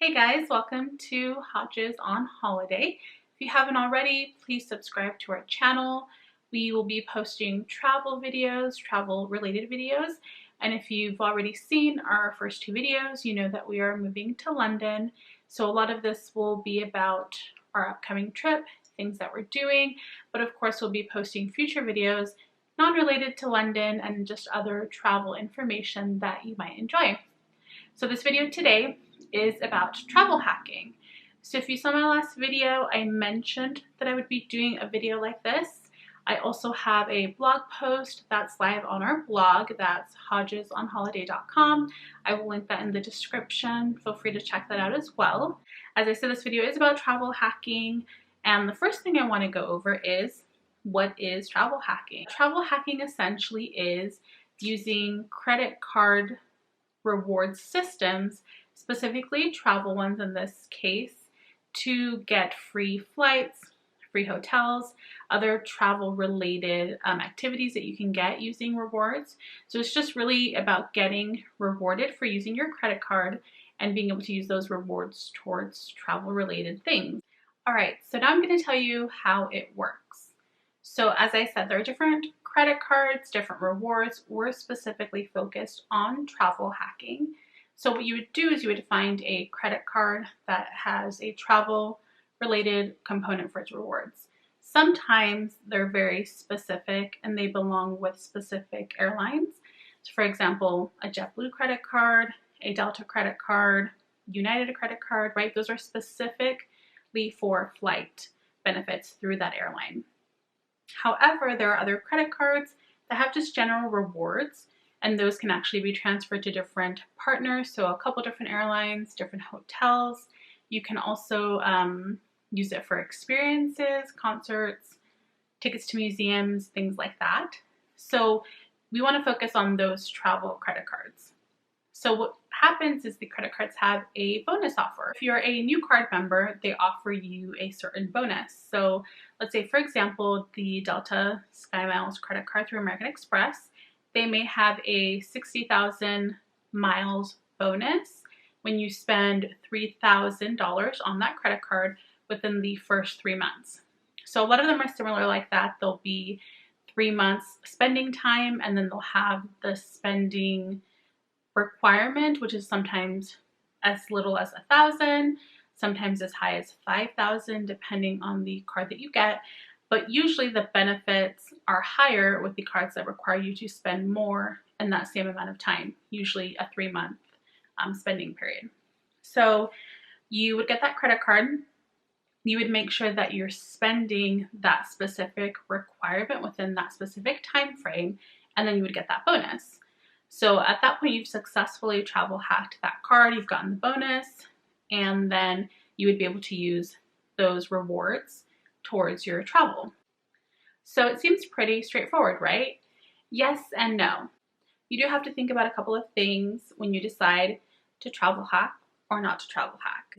Hey guys, welcome to Hodges on Holiday. If you haven't already, please subscribe to our channel. We will be posting travel videos, travel related videos, and if you've already seen our first two videos, you know that we are moving to London. So a lot of this will be about our upcoming trip, things that we're doing, but of course we'll be posting future videos non-related to London and just other travel information that you might enjoy. So this video today is about travel hacking. So if you saw my last video, I mentioned that I would be doing a video like this. I also have a blog post that's live on our blog. That's hodgesonholiday.com. I will link that in the description. Feel free to check that out as well. As I said, this video is about travel hacking. And the first thing I want to go over is, what is travel hacking? Travel hacking essentially is using credit card reward systems, specifically travel ones in this case, to get free flights, free hotels, other travel related activities that you can get using rewards. So it's just really about getting rewarded for using your credit card and being able to use those rewards towards travel related things. All right, so now I'm going to tell you how it works. So as I said, there are different credit cards, different rewards. We're specifically focused on travel hacking. So what you would do is you would find a credit card that has a travel related component for its rewards. Sometimes they're very specific and they belong with specific airlines. So for example, a JetBlue credit card, a Delta credit card, United credit card, right? Those are specifically for flight benefits through that airline. However, there are other credit cards that have just general rewards, and those can actually be transferred to different partners, so a couple different airlines, different hotels. You can also use it for experiences, concerts, tickets to museums, things like that. So we want to focus on those travel credit cards. So what happens is the credit cards have a bonus offer. If you're a new card member, they offer you a certain bonus. So let's say, for example, the Delta SkyMiles credit card through American Express, they may have a 60,000 miles bonus when you spend $3,000 on that credit card within the first 3 months. So a lot of them are similar like that. There'll be 3 months spending time, and then they'll have the spending requirement, which is sometimes as little as 1,000, sometimes as high as 5,000, depending on the card that you get. But usually the benefits are higher with the cards that require you to spend more in that same amount of time, usually a 3-month spending period. So you would get that credit card. You would make sure that you're spending that specific requirement within that specific time frame, and then you would get that bonus. So at that point, you've successfully travel hacked that card, you've gotten the bonus, and then you would be able to use those rewards towards your travel. So it seems pretty straightforward, right? Yes and no. You do have to think about a couple of things when you decide to travel hack or not to travel hack.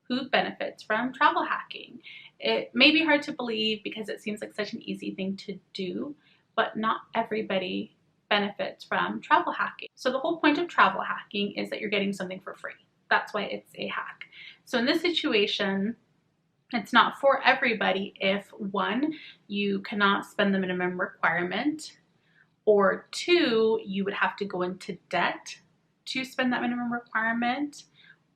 Who benefits from travel hacking? It may be hard to believe because it seems like such an easy thing to do, but not everybody benefits from travel hacking. So the whole point of travel hacking is that you're getting something for free. That's why it's a hack. So in this situation, it's not for everybody if 1, you cannot spend the minimum requirement, or 2, you would have to go into debt to spend that minimum requirement,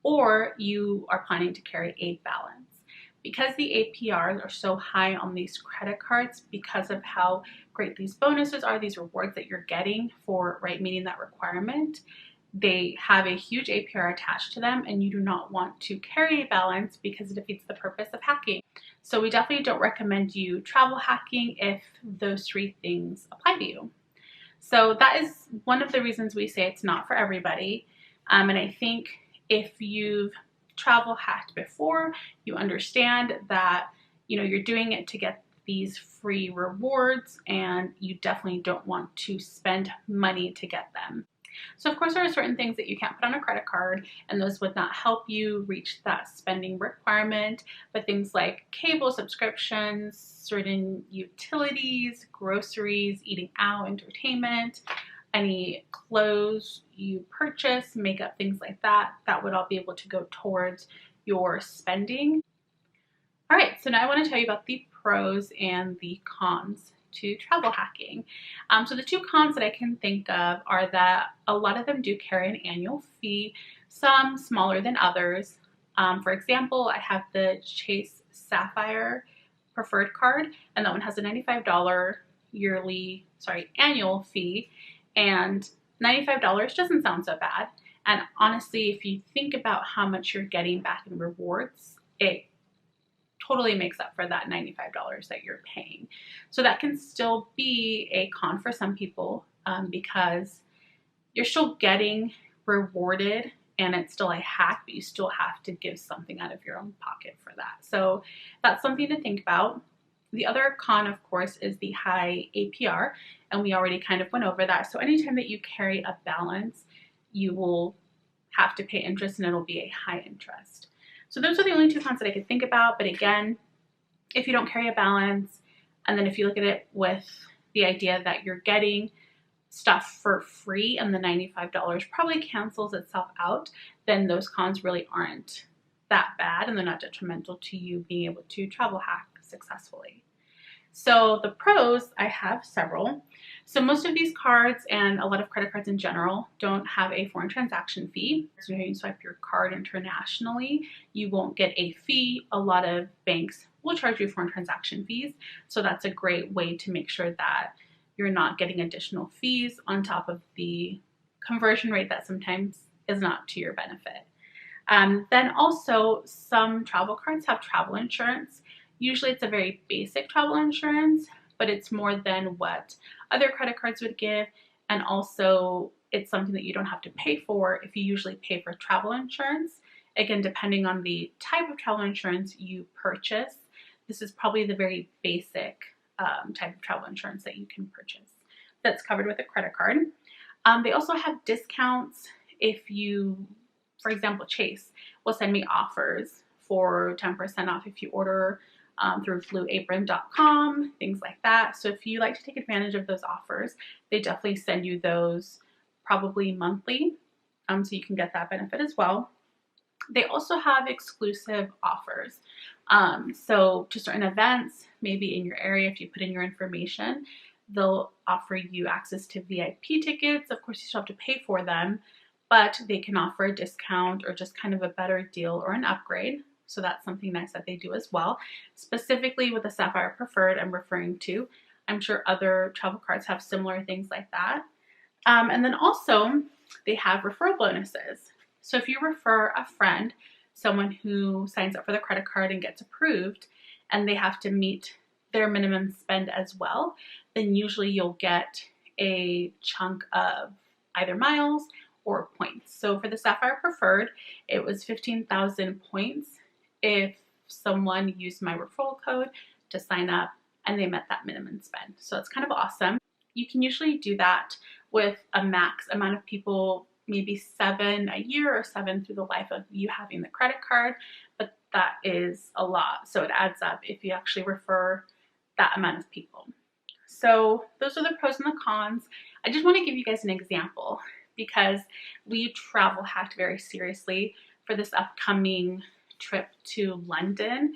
or you are planning to carry a balance. Because the APRs are so high on these credit cards, because of how great these bonuses are, these rewards that you're getting for meeting that requirement, they have a huge APR attached to them, and you do not want to carry a balance because it defeats the purpose of hacking. So we definitely don't recommend you travel hacking if those 3 things apply to you. So that is one of the reasons we say it's not for everybody. And I think if you've travel hacked before, you understand that you're doing it to get these free rewards, and you definitely don't want to spend money to get them. So of course there are certain things that you can't put on a credit card, and those would not help you reach that spending requirement, but things like cable subscriptions, certain utilities, groceries, eating out, entertainment, any clothes you purchase, makeup, things like that, that would all be able to go towards your spending. All right, so now I want to tell you about the pros and the cons to travel hacking. So the two cons that I can think of are that a lot of them do carry an annual fee, some smaller than others. For example, I have the Chase Sapphire Preferred card, and that one has a $95 annual fee, and $95 doesn't sound so bad. And honestly, if you think about how much you're getting back in rewards, it totally makes up for that $95 that you're paying. So that can still be a con for some people, because you're still getting rewarded and it's still a hack, but you still have to give something out of your own pocket for that. So that's something to think about. The other con, of course, is the high APR, and we already kind of went over that. So anytime that you carry a balance, you will have to pay interest, and it'll be a high interest. So those are the only two cons that I could think about. But again, if you don't carry a balance, and then if you look at it with the idea that you're getting stuff for free and the $95 probably cancels itself out, then those cons really aren't that bad and they're not detrimental to you being able to travel hack successfully. So the pros, I have several. So most of these cards and a lot of credit cards in general don't have a foreign transaction fee. So when you swipe your card internationally, you won't get a fee. A lot of banks will charge you foreign transaction fees. So that's a great way to make sure that you're not getting additional fees on top of the conversion rate that sometimes is not to your benefit. Then also, some travel cards have travel insurance. Usually it's a very basic travel insurance, but it's more than what other credit cards would give. And also, it's something that you don't have to pay for if you usually pay for travel insurance. Again, depending on the type of travel insurance you purchase, this is probably the very basic type of travel insurance that you can purchase that's covered with a credit card. They also have discounts if you, for example, Chase will send me offers for 10% off if you order through blueapron.com, things like that. So if you like to take advantage of those offers, they definitely send you those probably monthly, so you can get that benefit as well. They also have exclusive offers. So to certain events, maybe in your area, if you put in your information, they'll offer you access to VIP tickets. Of course, you still have to pay for them, but they can offer a discount or just kind of a better deal or an upgrade. So that's something nice that they do as well. Specifically with the Sapphire Preferred I'm referring to, I'm sure other travel cards have similar things like that. And then also they have referral bonuses. So if you refer a friend, someone who signs up for the credit card and gets approved, and they have to meet their minimum spend as well, then usually you'll get a chunk of either miles or points. So for the Sapphire Preferred, it was 15,000 points if someone used my referral code to sign up and they met that minimum spend. So it's kind of awesome. You can usually do that with a max amount of people, maybe 7 a year or 7 through the life of you having the credit card, but that is a lot. So it adds up if you actually refer that amount of people. So those are the pros and the cons. I just want to give you guys an example because we travel hacked very seriously for this upcoming trip to London,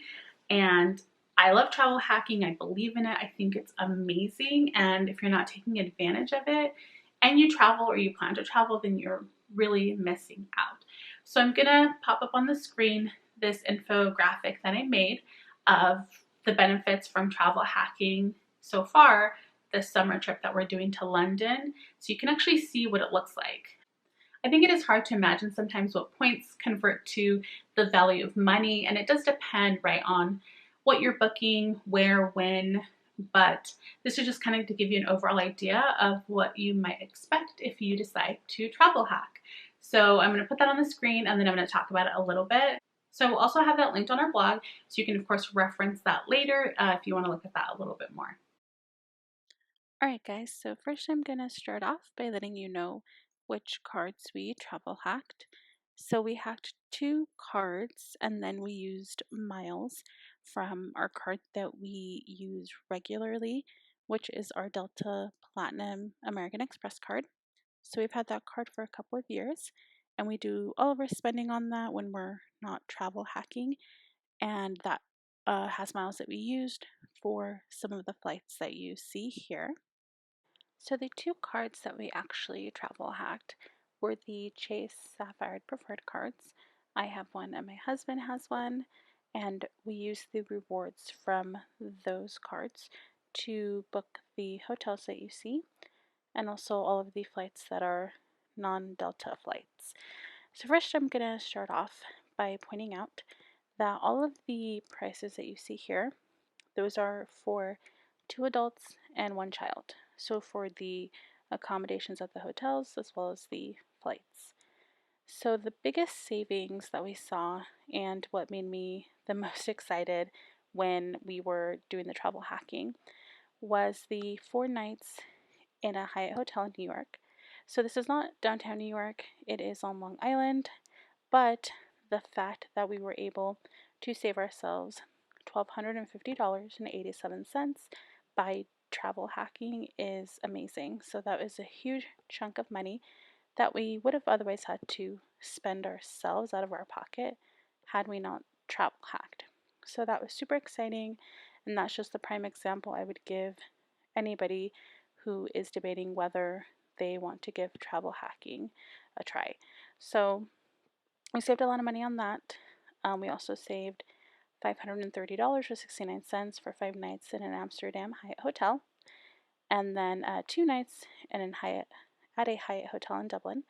and I love travel hacking. I believe in it. I think it's amazing. And if you're not taking advantage of it and you travel or you plan to travel, then you're really missing out. So I'm going to pop up on the screen this infographic that I made of the benefits from travel hacking so far this summer trip that we're doing to London. So you can actually see what it looks like. I think it is hard to imagine sometimes what points convert to the value of money, and it does depend, right, on what you're booking, where, when, but this is just kind of to give you an overall idea of what you might expect if you decide to travel hack. So I'm going to put that on the screen and then I'm going to talk about it a little bit. So we'll also have that linked on our blog, so you can of course reference that later if you want to look at that a little bit more. Alright guys, so first I'm going to start off by letting you know which cards we travel hacked. So we hacked 2 cards and then we used miles from our card that we use regularly, which is our Delta Platinum American Express card. So we've had that card for a couple of years, and we do all of our spending on that when we're not travel hacking. And that has miles that we used for some of the flights that you see here. So the two cards that we actually travel hacked were the Chase Sapphire Preferred cards. I have one and my husband has one, and we use the rewards from those cards to book the hotels that you see and also all of the flights that are non-Delta flights. So first I'm going to start off by pointing out that all of the prices that you see here, those are for 2 adults and 1 child. So for the accommodations at the hotels as well as the flights. So the biggest savings that we saw and what made me the most excited when we were doing the travel hacking was the 4 nights in a Hyatt hotel in New York. So this is not downtown New York, it is on Long Island, but the fact that we were able to save ourselves $1,250.87 by travel hacking is amazing. So that was a huge chunk of money that we would have otherwise had to spend ourselves out of our pocket had we not travel hacked. So that was super exciting, and that's just the prime example I would give anybody who is debating whether they want to give travel hacking a try. So we saved a lot of money on that. We also saved $530.69 for 5 nights in an Amsterdam Hyatt hotel, and then 2 nights in at a Hyatt hotel in Dublin.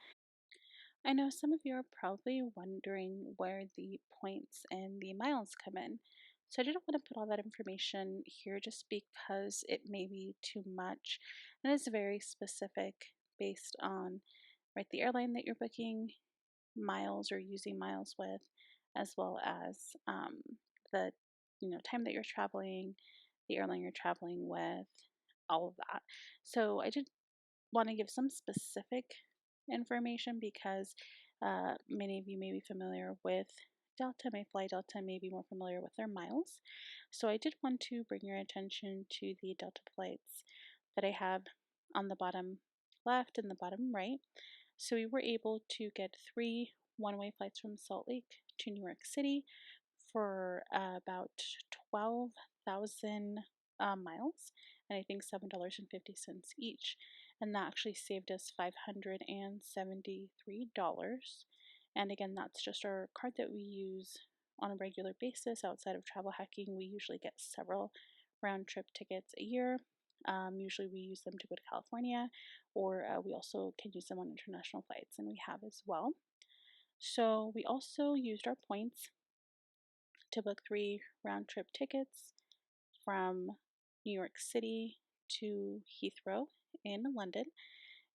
I know some of you are probably wondering where the points and the miles come in. So I didn't want to put all that information here just because it may be too much and it's very specific based on the airline that you're booking miles or using miles with, as well as the time that you're traveling, the airline you're traveling with, all of that. So I did want to give some specific information because many of you may be familiar with Delta, may fly Delta, may be more familiar with their miles. So I did want to bring your attention to the Delta flights that I have on the bottom left and the bottom right. So we were able to get 3 one-way flights from Salt Lake to New York City for about 12,000 miles, and I think $7.50 each. And that actually saved us $573. And again, that's just our card that we use on a regular basis. Outside of travel hacking, we usually get several round trip tickets a year. Usually we use them to go to California, or we also can use them on international flights, and we have as well. So we also used our points to book 3 round-trip tickets from New York City to Heathrow in London,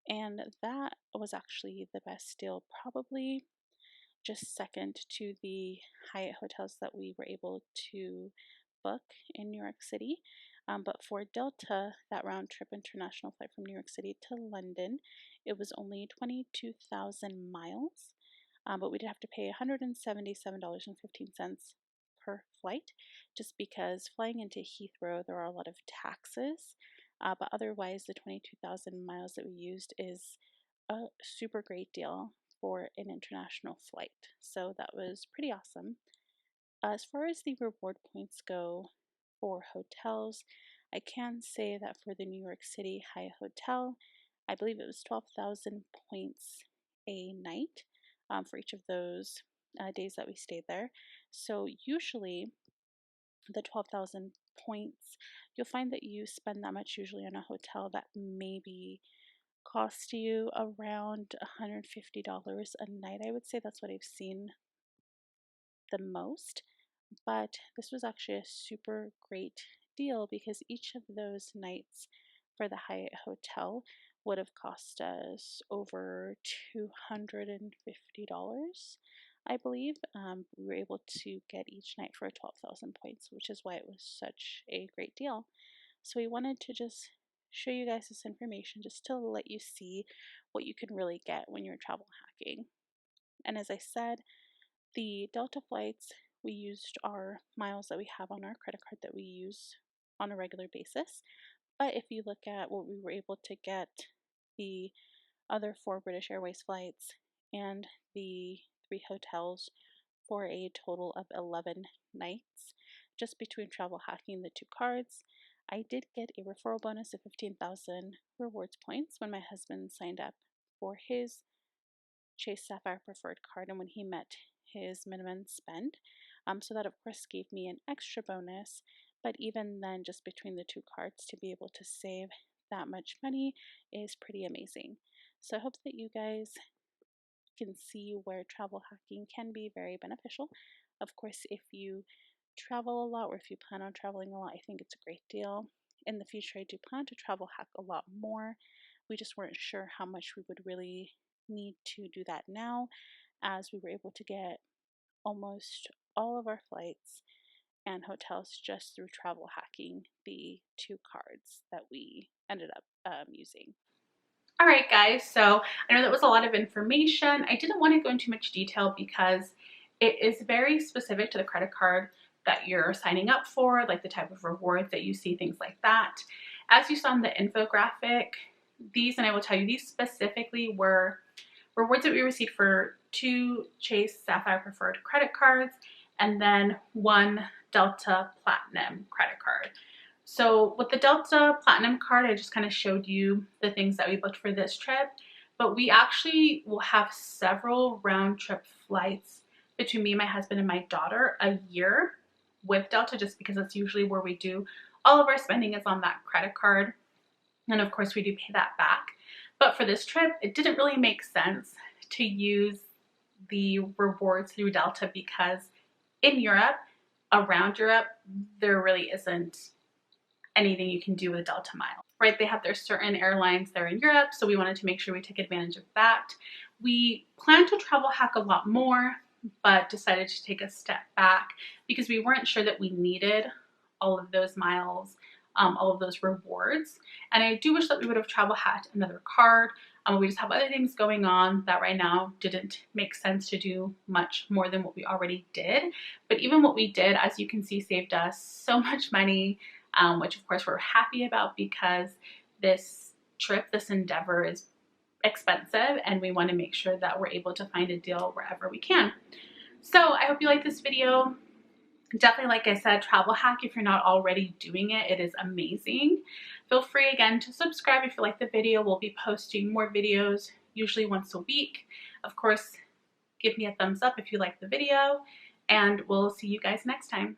and that was actually the best deal, probably just second to the Hyatt hotels that we were able to book in New York City. But for Delta, that round trip international flight from New York City to London, it was only 22,000 miles, but we did have to pay $177.15 per flight, just because flying into Heathrow, there are a lot of taxes. But otherwise, the 22,000 miles that we used is a super great deal for an international flight. So that was pretty awesome. As far as the reward points go for hotels, I can say that for the New York City Hyatt Hotel, I believe it was 12,000 points a night for each of those days that we stayed there. So usually the 12,000 points, you'll find that you spend that much usually on a hotel that maybe cost you around $150 a night. I would say that's what I've seen the most. But this was actually a super great deal because each of those nights for the Hyatt Hotel would have cost us over $250, I believe. We were able to get each night for 12,000 points, which is why it was such a great deal. So we wanted to just show you guys this information just to let you see what you can really get when you're travel hacking. And as I said, the Delta flights, we used our miles that we have on our credit card that we use on a regular basis. But if you look at what we were able to get the other 4 British Airways flights, and the 3 hotels for a total of 11 nights just between travel hacking the 2 cards. I did get a referral bonus of 15,000 rewards points when my husband signed up for his Chase Sapphire Preferred card and when he met his minimum spend. So that of course gave me an extra bonus, but even then, just between the 2 cards, to be able to save that much money is pretty amazing. So I hope that you guys can see where travel hacking can be very beneficial. Of course, if you travel a lot or if you plan on traveling a lot, I think it's a great deal. In the future, I do plan to travel hack a lot more. We just weren't sure how much we would really need to do that now, as we were able to get almost all of our flights and hotels just through travel hacking the 2 cards that we ended up using. All right, guys, so I know that was a lot of information. I didn't want to go into much detail because it is very specific to the credit card that you're signing up for, like the type of rewards that you see, things like that. As you saw in the infographic, these, and I will tell you, these specifically were rewards that we received for 2 Chase Sapphire Preferred credit cards and then 1 Delta Platinum credit card. So with the Delta Platinum card, I just kind of showed you the things that we booked for this trip, but we actually will have several round trip flights between me, my husband, and my daughter a year with Delta, just because that's usually where we do all of our spending is on that credit card. And of course we do pay that back. But for this trip, it didn't really make sense to use the rewards through Delta because in Europe, around Europe, there really isn't anything you can do with Delta miles, right? They have their certain airlines there in Europe, so we wanted to make sure we took advantage of that. We plan to travel hack a lot more, but decided to take a step back because we weren't sure that we needed all of those miles, all of those rewards. And I do wish that we would have travel hacked another card. We just have other things going on that right now didn't make sense to do much more than what we already did. But even what we did, as you can see, saved us so much money, which of course we're happy about because this trip, this endeavor is expensive and we want to make sure that we're able to find a deal wherever we can. So I hope you like this video. Definitely, like I said, travel hack if you're not already doing it. It is amazing. Feel free again to subscribe if you like the video. We'll be posting more videos usually once a week. Of course, give me a thumbs up if you like the video, and we'll see you guys next time.